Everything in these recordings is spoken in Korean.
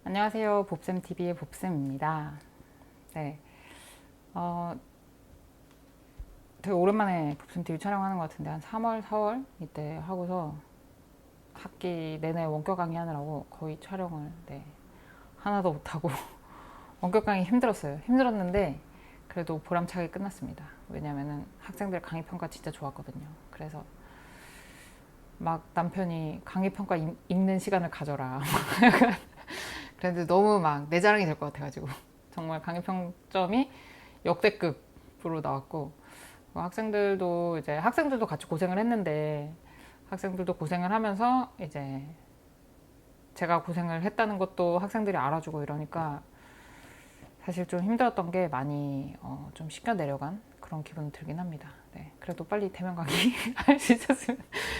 안녕하세요. 봅쌤TV의 봅쌤입니다. 네. 되게 오랜만에 봅쌤TV 촬영하는 것 같은데, 한 3월, 4월? 이때 하고서 학기 내내 원격 강의 하느라고 거의 촬영을, 하나도 못하고. 원격 강의 힘들었어요. 힘들었는데, 그래도 보람차게 끝났습니다. 왜냐면은 학생들 강의 평가 진짜 좋았거든요. 그래서 막 남편이 강의 평가 읽는 시간을 가져라. 그런데 너무 막 내 자랑이 될 것 같아가지고. 정말 강의 평점이 역대급으로 나왔고, 학생들도 같이 고생을 했는데, 학생들도 고생을 하면서 이제 제가 고생을 했다는 것도 학생들이 알아주고 이러니까 사실 좀 힘들었던 게 많이 좀 씻겨 내려간 그런 기분 들긴 합니다. 네, 그래도 빨리 대면 강의 할 수 있었으면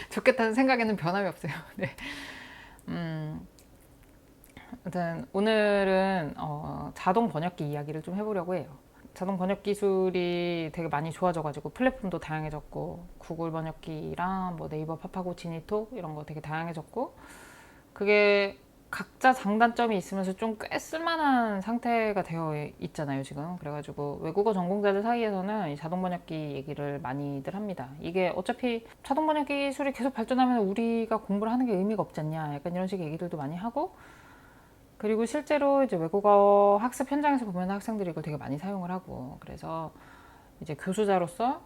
좋겠다는 생각에는 변함이 없어요. 네. 아무튼 오늘은 자동 번역기 이야기를 좀 해보려고 해요. 자동 번역 기술이 되게 많이 좋아져가지고 플랫폼도 다양해졌고, 구글 번역기랑 뭐 네이버 파파고 지니톡 이런 거 되게 다양해졌고, 그게 각자 장단점이 있으면서 좀 꽤 쓸만한 상태가 되어 있잖아요 지금. 그래가지고 외국어 전공자들 사이에서는 이 자동 번역기 얘기를 많이들 합니다. 이게 어차피 자동 번역기 기술이 계속 발전하면 우리가 공부를 하는 게 의미가 없지 않냐, 약간 이런 식의 얘기들도 많이 하고, 그리고 실제로 이제 외국어 학습 현장에서 보면 학생들이 이걸 되게 많이 사용을 하고, 그래서 이제 교수자로서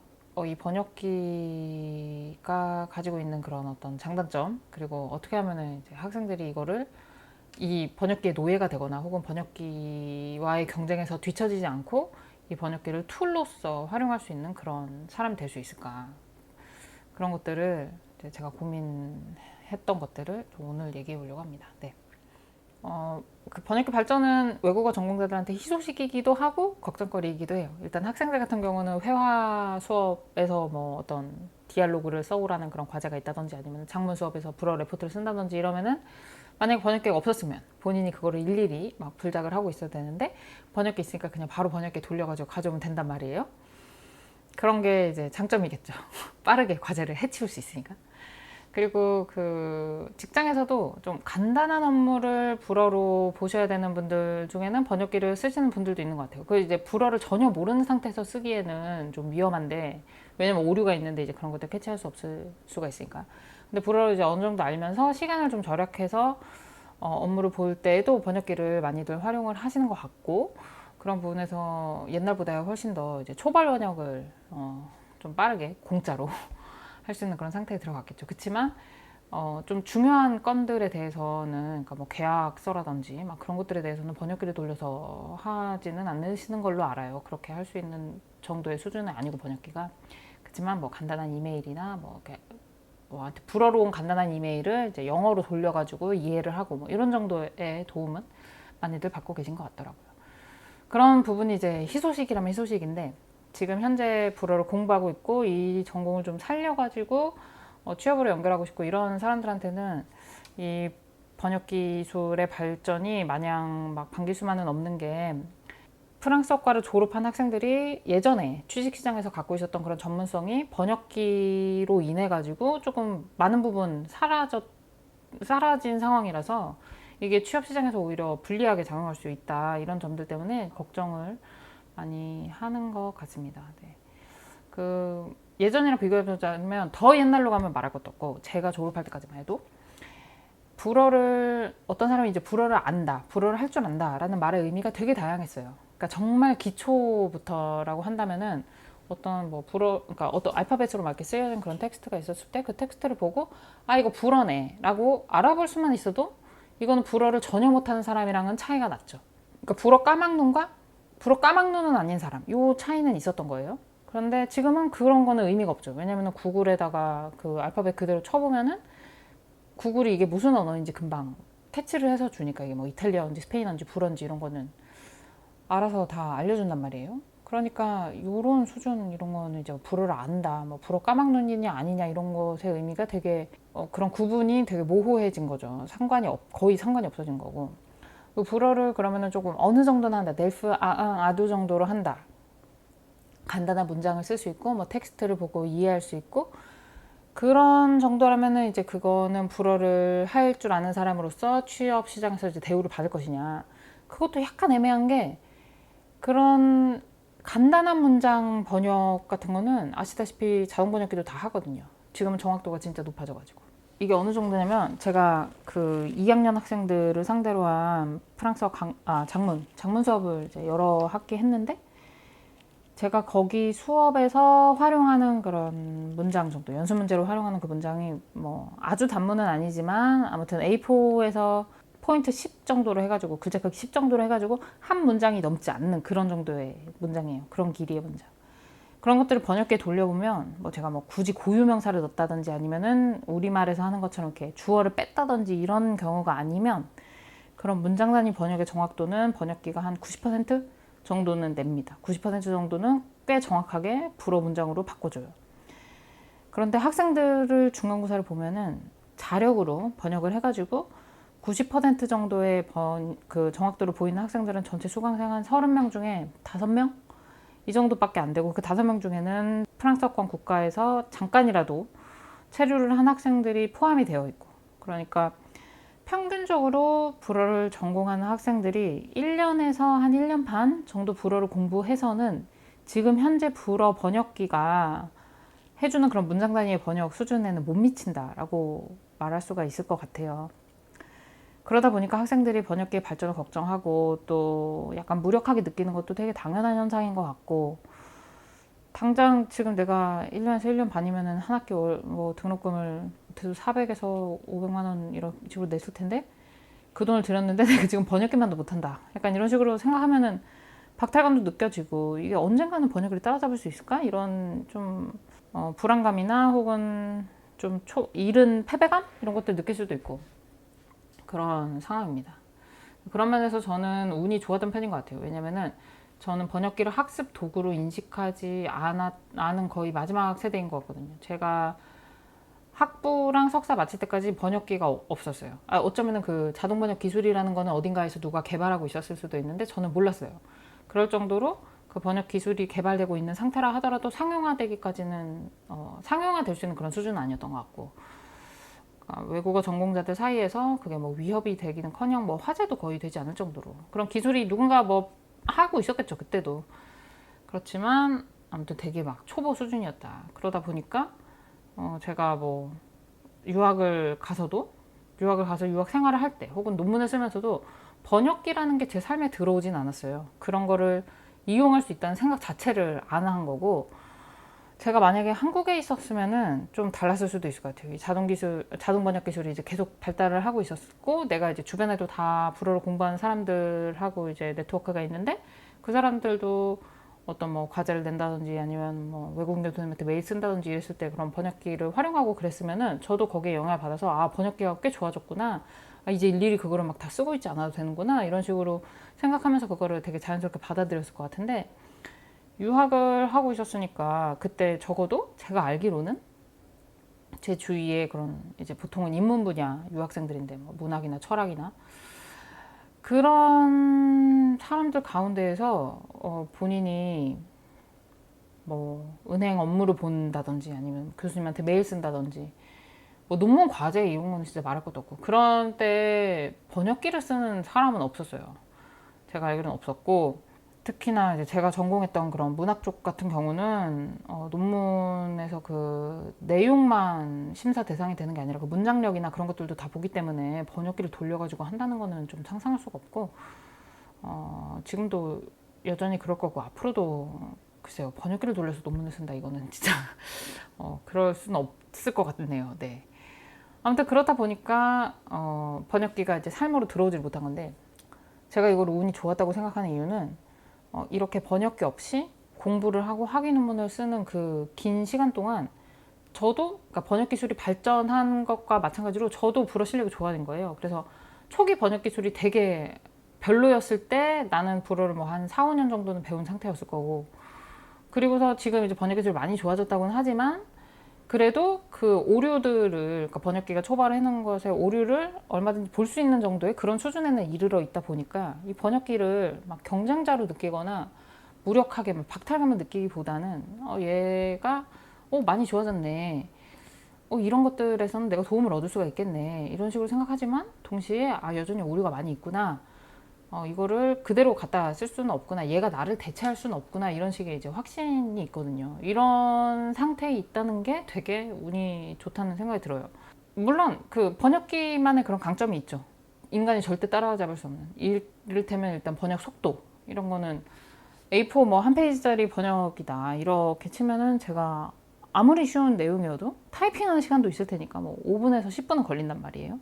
이 번역기가 가지고 있는 그런 어떤 장단점, 그리고 어떻게 하면은 이제 학생들이 이거를 이 번역기의 노예가 되거나 혹은 번역기와의 경쟁에서 뒤처지지 않고 이 번역기를 툴로서 활용할 수 있는 그런 사람이 될 수 있을까, 그런 것들을 이제 제가 고민했던 것들을 좀 오늘 얘기해 보려고 합니다. 네. 그 번역기 발전은 외국어 전공자들한테 희소식이기도 하고 걱정거리이기도 해요. 일단 학생들 같은 경우는 회화 수업에서 뭐 어떤 디알로그를 써오라는 그런 과제가 있다든지, 아니면 작문 수업에서 불어 레포트를 쓴다든지 이러면은, 만약에 번역기가 없었으면 본인이 그거를 일일이 막 불작을 하고 있어야 되는데, 번역기 있으니까 그냥 바로 번역기 돌려가지고 가져오면 된단 말이에요. 그런 게 이제 장점이겠죠. 빠르게 과제를 해치울 수 있으니까. 그리고 그 직장에서도 좀 간단한 업무를 불어로 보셔야 되는 분들 중에는 번역기를 쓰시는 분들도 있는 것 같아요. 그 이제 불어를 전혀 모르는 상태에서 쓰기에는 좀 위험한데, 왜냐면 오류가 있는데 이제 그런 것들 캐치할 수 없을 수가 있으니까. 근데 불어를 이제 어느 정도 알면서 시간을 좀 절약해서 업무를 볼 때에도 번역기를 많이들 활용을 하시는 것 같고, 그런 부분에서 옛날보다 훨씬 더 이제 초벌 번역을 좀 빠르게 공짜로 할 수 있는 그런 상태에 들어갔겠죠. 그렇지만 좀 중요한 건들에 대해서는, 그러니까 뭐 계약서라든지 막 그런 것들에 대해서는 번역기를 돌려서 하지는 않으시는 걸로 알아요. 그렇게 할 수 있는 정도의 수준은 아니고 번역기가. 그렇지만 뭐 간단한 이메일이나 뭐 이렇게 불어로 온 간단한 이메일을 이제 영어로 돌려가지고 이해를 하고 뭐 이런 정도의 도움은 많이들 받고 계신 것 같더라고요. 그런 부분이 이제 희소식이라면 희소식인데, 지금 현재 불어를 공부하고 있고 이 전공을 좀 살려가지고 취업으로 연결하고 싶고 이런 사람들한테는 이 번역 기술의 발전이 마냥 막 반길 수만은 없는 게, 프랑스어과를 졸업한 학생들이 예전에 취직시장에서 갖고 있었던 그런 전문성이 번역기로 인해 가지고 조금 많은 부분 사라진 상황이라서, 이게 취업시장에서 오히려 불리하게 작용할 수 있다, 이런 점들 때문에 걱정을 많이 하는 것 같습니다. 네. 그 예전이랑 비교해보자면, 더 옛날로 가면 말할 것도 없고, 제가 졸업할 때까지만 해도 불어를, 어떤 사람이 이제 불어를 안다, 불어를 할 줄 안다 라는 말의 의미가 되게 다양했어요. 그러니까 정말 기초부터라고 한다면은 어떤 뭐 불어, 그러니까 어떤 알파벳으로 막 이렇게 쓰여진 그런 텍스트가 있었을 때 그 텍스트를 보고 아 이거 불어네 라고 알아볼 수만 있어도 이거는 불어를 전혀 못하는 사람이랑은 차이가 났죠. 그러니까 불어 까막눈은 아닌 사람, 요 차이는 있었던 거예요. 그런데 지금은 그런 거는 의미가 없죠. 왜냐면 구글에다가 그 알파벳 그대로 쳐보면은 구글이 이게 무슨 언어인지 금방 캐치를 해서 주니까, 이게 뭐 이탈리아어인지 스페인어인지 불어인지 이런 거는 알아서 다 알려준단 말이에요. 그러니까 이런 수준, 이런 거는 이제 불어를 안다, 뭐 불어 까막눈이냐 아니냐 이런 것의 의미가 되게 그런 구분이 되게 모호해진 거죠. 거의 상관이 없어진 거고. 불어를 그러면은 조금 어느 정도는 한다, 넬프 아앙 아두 정도로 한다, 간단한 문장을 쓸 수 있고 뭐 텍스트를 보고 이해할 수 있고 그런 정도라면은 이제 그거는 불어를 할 줄 아는 사람으로서 취업 시장에서 이제 대우를 받을 것이냐. 그것도 약간 애매한 게 그런 간단한 문장 번역 같은 거는 아시다시피 자동 번역기도 다 하거든요. 지금은 정확도가 진짜 높아져가지고. 이게 어느 정도냐면 제가 그 2학년 학생들을 상대로 한 프랑스어 장문 수업을 이제 여러 학기 했는데 제가 거기 수업에서 활용하는 그런 문장 정도, 연습 문제로 활용하는 그 문장이 뭐 아주 단문은 아니지만 아무튼 A4에서 포인트 10 정도로 해가지고 글자 크기 10 정도로 해가지고 한 문장이 넘지 않는 그런 정도의 문장이에요. 그런 길이의 문장. 그런 것들을 번역기에 돌려보면 뭐 제가 뭐 굳이 고유명사를 넣었다든지 아니면은 우리말에서 하는 것처럼 이렇게 주어를 뺐다든지 이런 경우가 아니면 그런 문장 단위 번역의 정확도는 번역기가 한 90% 정도는 냅니다. 90% 정도는 꽤 정확하게 불어 문장으로 바꿔줘요. 그런데 학생들을 중간고사를 보면은 자력으로 번역을 해가지고 90% 정도의 그 정확도를 보이는 학생들은 전체 수강생 한 30명 중에 5명? 이 정도밖에 안 되고 그 5명 중에는 프랑스어권 국가에서 잠깐이라도 체류를 한 학생들이 포함이 되어 있고 그러니까 평균적으로 불어를 전공하는 학생들이 1년에서 한 1년 반 정도 불어를 공부해서는 지금 현재 불어 번역기가 해주는 그런 문장 단위의 번역 수준에는 못 미친다라고 말할 수가 있을 것 같아요. 그러다 보니까 학생들이 번역기의 발전을 걱정하고 또 약간 무력하게 느끼는 것도 되게 당연한 현상인 것 같고 당장 지금 내가 1년에서 1년 반이면은 한 학기 뭐 등록금을 못해도 400에서 500만 원 이런 식으로 냈을 텐데 그 돈을 들였는데 내가 지금 번역기만도 못한다. 약간 이런 식으로 생각하면은 박탈감도 느껴지고 이게 언젠가는 번역기를 따라잡을 수 있을까? 이런 좀 불안감이나 혹은 좀 이른 패배감? 이런 것들 느낄 수도 있고 그런 상황입니다. 그런 면에서 저는 운이 좋았던 편인 것 같아요. 왜냐면은 저는 번역기를 학습 도구로 인식하지 않은 거의 마지막 세대인 것 같거든요. 제가 학부랑 석사 마칠 때까지 번역기가 없었어요. 어쩌면은 그 자동 번역 기술이라는 거는 어딘가에서 누가 개발하고 있었을 수도 있는데 저는 몰랐어요. 그럴 정도로 그 번역 기술이 개발되고 있는 상태라 하더라도 상용화되기까지는 상용화될 수 있는 그런 수준은 아니었던 것 같고 외국어 전공자들 사이에서 그게 뭐 위협이 되기는커녕 뭐 화제도 거의 되지 않을 정도로 그런 기술이 누군가 뭐 하고 있었겠죠 그때도. 그렇지만 아무튼 되게 막 초보 수준이었다. 그러다 보니까 제가 뭐 유학을 가서 유학 생활을 할 때 혹은 논문을 쓰면서도 번역기라는 게 제 삶에 들어오진 않았어요. 그런 거를 이용할 수 있다는 생각 자체를 안 한 거고 제가 만약에 한국에 있었으면은 좀 달랐을 수도 있을 것 같아요. 이 자동 번역 기술이 이제 계속 발달을 하고 있었고, 내가 이제 주변에도 다 불어를 공부하는 사람들하고 이제 네트워크가 있는데, 그 사람들도 어떤 뭐 과제를 낸다든지 아니면 뭐 외국인 교수님한테 메일 쓴다든지 이랬을 때 그런 번역기를 활용하고 그랬으면은 저도 거기에 영향을 받아서 아, 번역기가 꽤 좋아졌구나. 아, 이제 일일이 그거를 막 다 쓰고 있지 않아도 되는구나. 이런 식으로 생각하면서 그거를 되게 자연스럽게 받아들였을 것 같은데, 유학을 하고 있었으니까 그때 적어도 제가 알기로는 제 주위에 그런 이제 보통은 인문 분야 유학생들인데 뭐 문학이나 철학이나 그런 사람들 가운데에서 본인이 뭐 은행 업무를 본다든지 아니면 교수님한테 메일 쓴다든지 뭐 논문 과제 이런 건 진짜 말할 것도 없고 그런 때 번역기를 쓰는 사람은 없었어요. 제가 알기로는 없었고 특히나 이제 제가 전공했던 그런 문학 쪽 같은 경우는 논문에서 그 내용만 심사 대상이 되는 게 아니라 그 문장력이나 그런 것들도 다 보기 때문에 번역기를 돌려가지고 한다는 거는 좀 상상할 수가 없고 지금도 여전히 그럴 거고 앞으로도 글쎄요 번역기를 돌려서 논문을 쓴다 이거는 진짜 그럴 수는 없을 것 같네요. 네. 아무튼 그렇다 보니까 번역기가 이제 삶으로 들어오질 못한 건데 제가 이걸 운이 좋았다고 생각하는 이유는 이렇게 번역기 없이 공부를 하고 학위 논문을 쓰는 그 긴 시간 동안 저도 그러니까 번역 기술이 발전한 것과 마찬가지로 저도 불어 실력이 좋아진 거예요. 그래서 초기 번역 기술이 되게 별로였을 때 나는 불어를 뭐 한 4, 5년 정도는 배운 상태였을 거고 그리고서 지금 이제 번역 기술이 많이 좋아졌다고는 하지만 그래도 그 오류들을 그러니까 번역기가 초발해 놓은 것의 오류를 얼마든지 볼 수 있는 정도의 그런 수준에는 이르러 있다 보니까 이 번역기를 막 경쟁자로 느끼거나 무력하게 막 박탈감을 느끼기보다는 얘가 많이 좋아졌네. 이런 것들에서는 내가 도움을 얻을 수가 있겠네 이런 식으로 생각하지만 동시에 여전히 오류가 많이 있구나, 이거를 그대로 갖다 쓸 수는 없구나, 얘가 나를 대체할 수는 없구나, 이런 식의 이제 확신이 있거든요. 이런 상태에 있다는 게 되게 운이 좋다는 생각이 들어요. 물론 그 번역기만의 그런 강점이 있죠. 인간이 절대 따라잡을 수 없는, 이를테면 일단 번역 속도, 이런 거는 A4 뭐 한 페이지짜리 번역이다 이렇게 치면은 제가 아무리 쉬운 내용이어도 타이핑하는 시간도 있을 테니까 뭐 5분에서 10분은 걸린단 말이에요.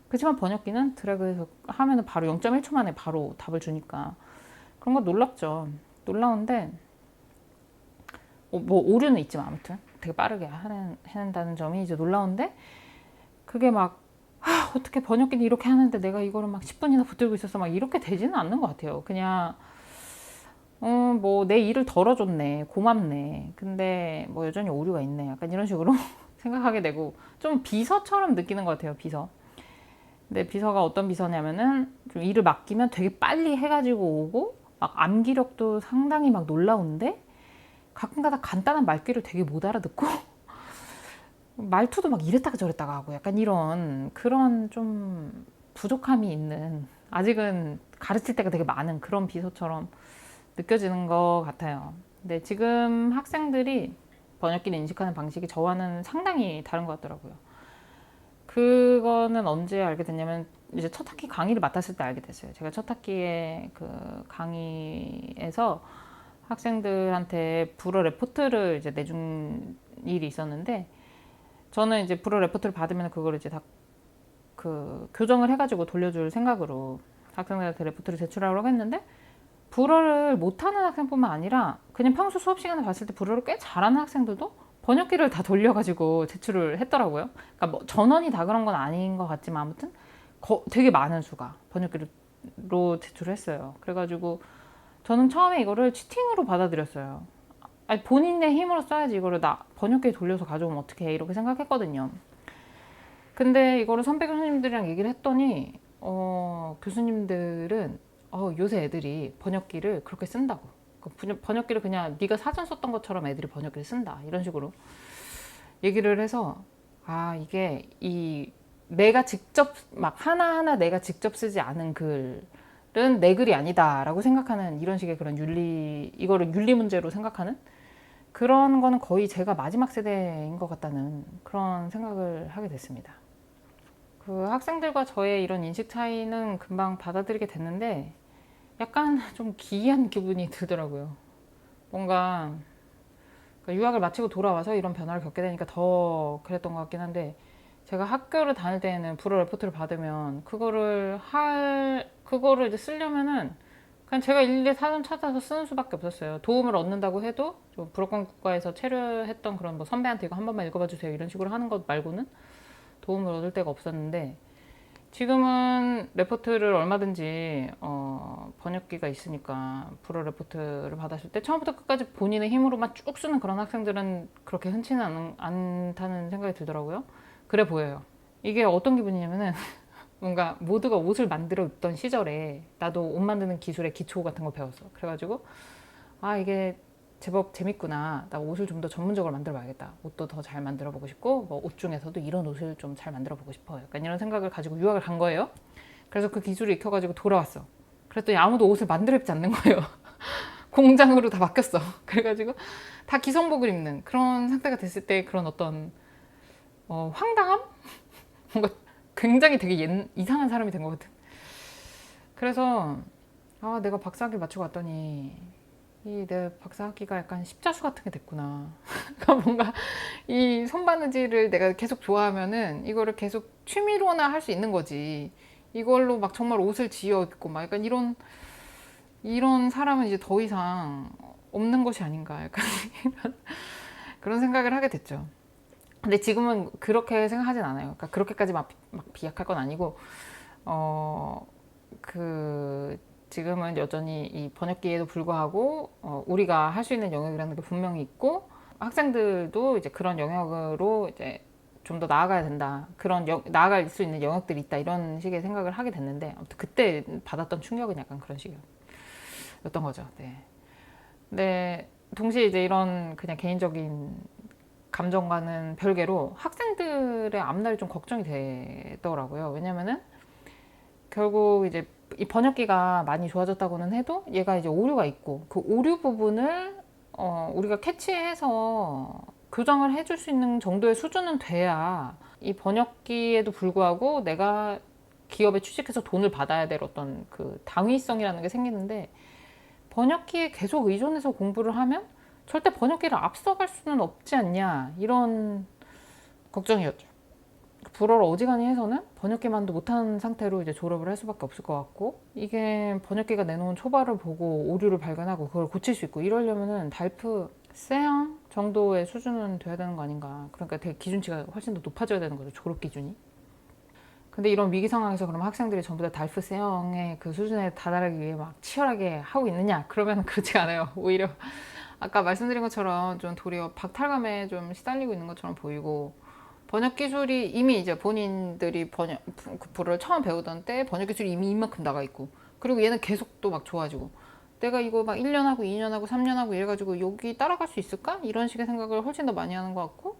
그렇지만 번역기는 드래그해서 하면은 바로 0.1초 만에 바로 답을 주니까 그런 거 놀랍죠. 놀라운데 뭐 오류는 있지만 아무튼 되게 빠르게 해낸다는 점이 이제 놀라운데, 그게 막 어떻게 번역기는 이렇게 하는데 내가 이거를 막 10분이나 붙들고 있었어 막 이렇게 되지는 않는 것 같아요. 그냥 뭐 내 일을 덜어줬네, 고맙네, 근데 뭐 여전히 오류가 있네, 약간 이런 식으로 생각하게 되고 좀 비서처럼 느끼는 것 같아요. 비서. 근데 비서가 어떤 비서냐면은 좀 일을 맡기면 되게 빨리 해가지고 오고 막 암기력도 상당히 막 놀라운데 가끔가다 간단한 말귀를 되게 못 알아듣고 말투도 막 이랬다가 저랬다가 하고 약간 이런 그런 좀 부족함이 있는, 아직은 가르칠 때가 되게 많은 그런 비서처럼 느껴지는 것 같아요. 근데 지금 학생들이 번역기를 인식하는 방식이 저와는 상당히 다른 것 같더라고요. 그거는 언제 알게 됐냐면 이제 첫 학기 강의를 맡았을 때 알게 됐어요. 제가 첫 학기에 그 강의에서 학생들한테 불어 레포트를 이제 내준 일이 있었는데, 저는 이제 불어 레포트를 받으면 그걸 이제 다 그 교정을 해가지고 돌려줄 생각으로 학생들한테 레포트를 제출하려고 했는데, 불어를 못하는 학생뿐만 아니라 그냥 평소 수업 시간에 봤을 때 불어를 꽤 잘하는 학생들도 번역기를 다 돌려가지고 제출을 했더라고요. 그러니까 뭐 전원이 다 그런 건 아닌 것 같지만 아무튼 되게 많은 수가 번역기로 제출을 했어요. 그래가지고 저는 처음에 이거를 치팅으로 받아들였어요. 아니, 본인의 힘으로 써야지 이거를 나 번역기에 돌려서 가져오면 어떡해 이렇게 생각했거든요. 근데 이거를 선배 교수님들이랑 얘기를 했더니 교수님들은 요새 애들이 번역기를 그렇게 쓴다고, 번역기를 그냥 네가 사전 썼던 것처럼 애들이 번역기를 쓴다 이런 식으로 얘기를 해서, 이게 이 내가 직접 막 하나하나 내가 직접 쓰지 않은 글은 내 글이 아니다라고 생각하는 이런 식의 그런 이거를 윤리 문제로 생각하는 그런 거는 거의 제가 마지막 세대인 것 같다는 그런 생각을 하게 됐습니다. 그 학생들과 저의 이런 인식 차이는 금방 받아들이게 됐는데 약간 좀 기이한 기분이 들더라고요. 뭔가 유학을 마치고 돌아와서 이런 변화를 겪게 되니까 더 그랬던 것 같긴 한데, 제가 학교를 다닐 때에는 불어 레포트를 받으면 그거를 이제 쓰려면은 그냥 제가 일일이 사전 찾아서 쓰는 수밖에 없었어요. 도움을 얻는다고 해도 불어권 국가에서 체류했던 그런 뭐 선배한테 이거 한 번만 읽어봐 주세요 이런 식으로 하는 것 말고는 도움을 얻을 데가 없었는데, 지금은 레포트를 얼마든지 번역기가 있으니까 불어 레포트를 받았을 때 처음부터 끝까지 본인의 힘으로만 쭉 쓰는 그런 학생들은 그렇게 흔치는 않다는 생각이 들더라고요. 그래 보여요. 이게 어떤 기분이냐면은 뭔가 모두가 옷을 만들어 입던 시절에 나도 옷 만드는 기술의 기초 같은 거 배웠어. 그래가지고 이게 제법 재밌구나, 나 옷을 좀 더 전문적으로 만들어 봐야겠다, 옷도 더 잘 만들어 보고 싶고 뭐 옷 중에서도 이런 옷을 좀 잘 만들어 보고 싶어, 약간 이런 생각을 가지고 유학을 간 거예요. 그래서 그 기술을 익혀가지고 돌아왔어. 그랬더니 아무도 옷을 만들어 입지 않는 거예요. 공장으로 다 바뀌었어. 그래가지고 다 기성복을 입는 그런 상태가 됐을 때 그런 어떤 황당함? 뭔가 굉장히 되게 이상한 사람이 된 것 같은. 그래서 내가 박사학위 마치고 왔더니 내 박사학위가 약간 십자수 같은 게 됐구나. 그러니까 뭔가 이 손바느질을 내가 계속 좋아하면은 이거를 계속 취미로나 할 수 있는 거지. 이걸로 막 정말 옷을 지어 입고 막 약간 이런 사람은 이제 더 이상 없는 것이 아닌가, 약간 그런 생각을 하게 됐죠. 근데 지금은 그렇게 생각하진 않아요. 그러니까 그렇게까지 막 비약할 건 아니고, 지금은 여전히 이 번역기에도 불구하고 우리가 할 수 있는 영역이라는 게 분명히 있고, 학생들도 이제 그런 영역으로 이제 좀 더 나아가야 된다, 그런 나아갈 수 있는 영역들이 있다, 이런 식의 생각을 하게 됐는데, 아무튼 그때 받았던 충격은 약간 그런 식이었던 거죠. 네. 근데 동시에 이제 이런 그냥 개인적인 감정과는 별개로 학생들의 앞날이 좀 걱정이 되더라고요. 왜냐면은 결국 이제 이 번역기가 많이 좋아졌다고는 해도 얘가 이제 오류가 있고 그 오류 부분을 우리가 캐치해서 교정을 해줄 수 있는 정도의 수준은 돼야 이 번역기에도 불구하고 내가 기업에 취직해서 돈을 받아야 될 어떤 그 당위성이라는 게 생기는데 번역기에 계속 의존해서 공부를 하면 절대 번역기를 앞서갈 수는 없지 않냐 이런 걱정이었죠. 불어를 어지간히 해서는 번역기만도 못한 상태로 이제 졸업을 할 수밖에 없을 것 같고 이게 번역기가 내놓은 초발을 보고 오류를 발견하고 그걸 고칠 수 있고 이러려면은 달프 C1 정도의 수준은 돼야 되는 거 아닌가. 그러니까 되게 기준치가 훨씬 더 높아져야 되는 거죠, 졸업 기준이. 근데 이런 위기 상황에서 그럼 학생들이 전부 다 달프 C0의 그 수준에 다다르기 위해 막 치열하게 하고 있느냐? 그러면 그렇지 않아요. 오히려 아까 말씀드린 것처럼 좀 도리어 박탈감에 좀 시달리고 있는 것처럼 보이고 번역 기술이 이미 이제 본인들이 그 불어를 처음 배우던 때 번역 기술이 이미 이만큼 나가 있고 그리고 얘는 계속 또 막 좋아지고 내가 이거 막 1년 하고 2년 하고 3년 하고 이래가지고 여기 따라갈 수 있을까? 이런 식의 생각을 훨씬 더 많이 하는 것 같고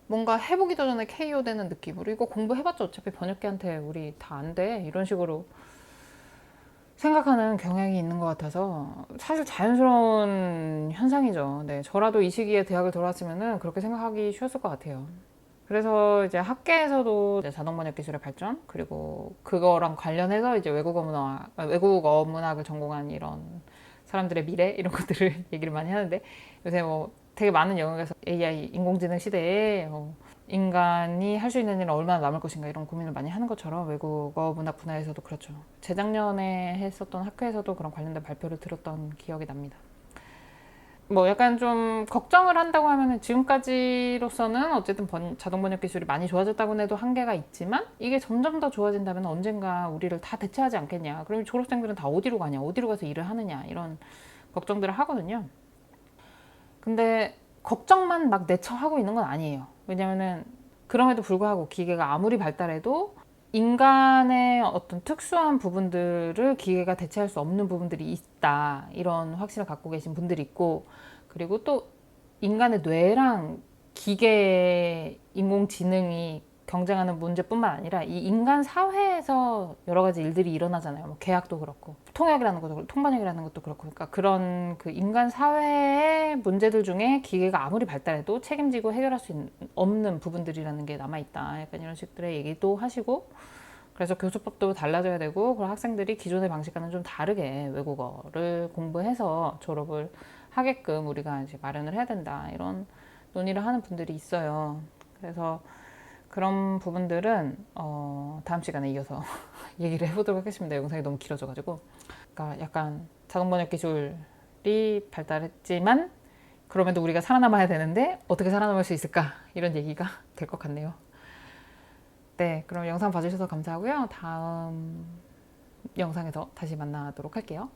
뭔가 해보기도 전에 KO 되는 느낌으로 이거 공부해봤자 어차피 번역기한테 우리 다 안 돼 이런 식으로 생각하는 경향이 있는 것 같아서 사실 자연스러운 현상이죠. 네, 저라도 이 시기에 대학을 들어왔으면 그렇게 생각하기 쉬웠을 것 같아요. 그래서 이제 학계에서도 이제 자동 번역 기술의 발전 그리고 그거랑 관련해서 이제 외국어 문학을 전공한 이런 사람들의 미래 이런 것들을 얘기를 많이 하는데 요새 뭐 되게 많은 영역에서 AI 인공지능 시대에 인간이 할 수 있는 일은 얼마나 남을 것인가 이런 고민을 많이 하는 것처럼 외국어 문학 분야에서도 그렇죠. 재작년에 했었던 학회에서도 그런 관련된 발표를 들었던 기억이 납니다. 뭐 약간 좀 걱정을 한다고 하면은 지금까지로서는 어쨌든 자동 번역 기술이 많이 좋아졌다고 해도 한계가 있지만 이게 점점 더 좋아진다면 언젠가 우리를 다 대체하지 않겠냐. 그럼 졸업생들은 다 어디로 가냐, 어디로 가서 일을 하느냐 이런 걱정들을 하거든요. 근데 걱정만 막 내처하고 있는 건 아니에요. 왜냐면은 그럼에도 불구하고 기계가 아무리 발달해도 인간의 어떤 특수한 부분들을 기계가 대체할 수 없는 부분들이 있다. 이런 확신을 갖고 계신 분들이 있고, 그리고 또 인간의 뇌랑 기계 인공지능이 경쟁하는 문제뿐만 아니라 이 인간 사회에서 여러 가지 일들이 일어나잖아요. 뭐 계약도 그렇고 통역이라는 것도 그렇고 통번역이라는 것도 그렇고 그러니까 그런 그 인간 사회의 문제들 중에 기계가 아무리 발달해도 책임지고 해결할 수 없는 부분들이라는 게 남아있다. 약간 이런 식들의 얘기도 하시고 그래서 교수법도 달라져야 되고 그리고 학생들이 기존의 방식과는 좀 다르게 외국어를 공부해서 졸업을 하게끔 우리가 이제 마련을 해야 된다. 이런 논의를 하는 분들이 있어요. 그래서 그런 부분들은 다음 시간에 이어서 얘기를 해보도록 하겠습니다. 영상이 너무 길어져가지고 그러니까 약간 자동 번역 기술이 발달했지만 그럼에도 우리가 살아남아야 되는데 어떻게 살아남을 수 있을까 이런 얘기가 될 것 같네요. 네, 그럼 영상 봐주셔서 감사하고요. 다음 영상에서 다시 만나도록 할게요.